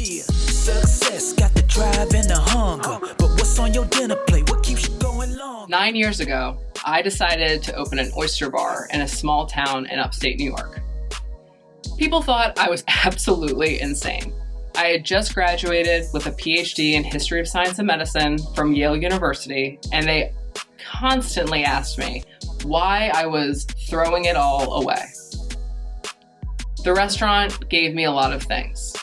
Yeah, success got the drive and the hunger. But what's on your dinner plate? What keeps you going long? 9 years ago, I decided to open an oyster bar in a small town in upstate New York. People thought I was absolutely insane. I had just graduated with a PhD in history of science and medicine from Yale University, and they constantly asked me why I was throwing it all away. The restaurant gave me a lot of things.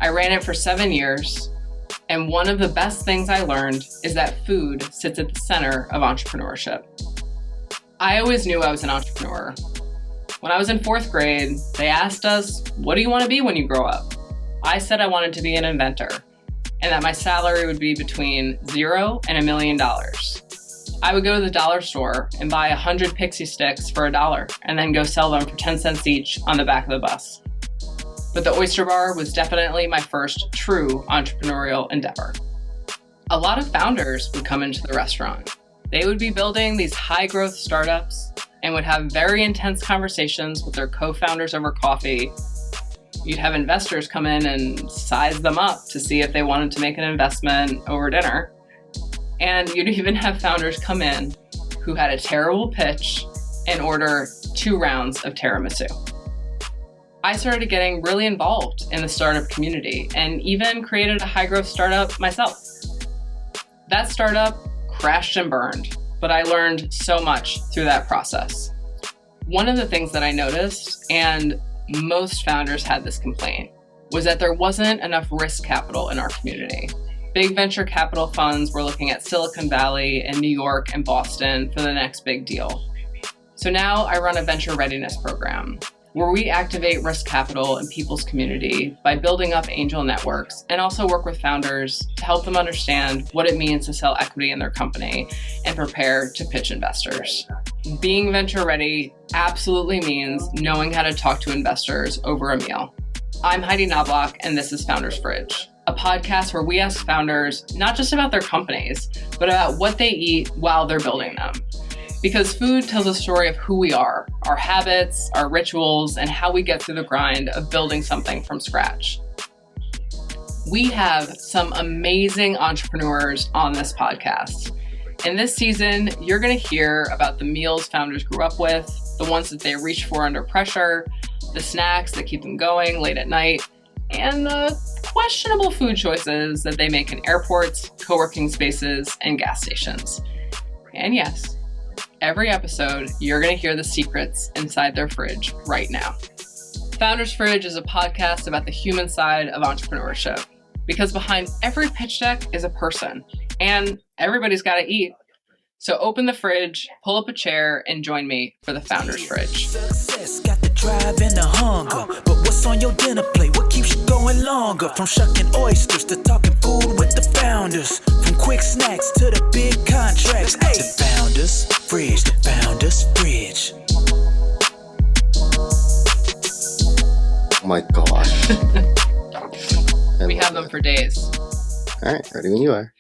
I ran it for 7 years, and one of the best things I learned is that food sits at the center of entrepreneurship. I always knew I was an entrepreneur. When I was in 4th grade, they asked us, "What do you want to be when you grow up?" I said I wanted to be an inventor, and that my salary would be between $0 and $1 million. I would go to the dollar store and buy 100 pixie sticks for $1 and then go sell them for 10 cents each on the back of the bus. But the oyster bar was definitely my first true entrepreneurial endeavor. A lot of founders would come into the restaurant. They would be building these high-growth startups and would have very intense conversations with their co-founders over coffee. You'd have investors come in and size them up to see if they wanted to make an investment over dinner. And you'd even have founders come in who had a terrible pitch and order 2 rounds of tiramisu. I started getting really involved in the startup community and even created a high-growth startup myself. That startup crashed and burned, but I learned so much through that process. One of the things that I noticed, and most founders had this complaint, was that there wasn't enough risk capital in our community. Big venture capital funds were looking at Silicon Valley and New York and Boston for the next big deal. So now I run a venture readiness program where we activate risk capital in people's community by building up angel networks and also work with founders to help them understand what it means to sell equity in their company and prepare to pitch investors. Being venture ready absolutely means knowing how to talk to investors over a meal. I'm Heidi Knoblauch, and this is Founders Fridge, a podcast where we ask founders not just about their companies, but about what they eat while they're building them. Because food tells a story of who we are, our habits, our rituals, and how we get through the grind of building something from scratch. We have some amazing entrepreneurs on this podcast. In this season, you're going to hear about the meals founders grew up with, the ones that they reach for under pressure, the snacks that keep them going late at night, and the questionable food choices that they make in airports, co-working spaces, and gas stations. And yes, every episode, you're going to hear the secrets inside their fridge right now. Founders Fridge is a podcast about the human side of entrepreneurship, because behind every pitch deck is a person, and everybody's got to eat. So open the fridge, pull up a chair, and join me for the Founders Fridge. Success got the drive and the hunger. But what's on your dinner plate? What keeps you going longer? From shucking oysters to talking food with the founders. From quick snacks to the big contracts. Hey, the Founders Fridge, the Founders Fridge. Oh my gosh. We have them for days. All right, ready when you are.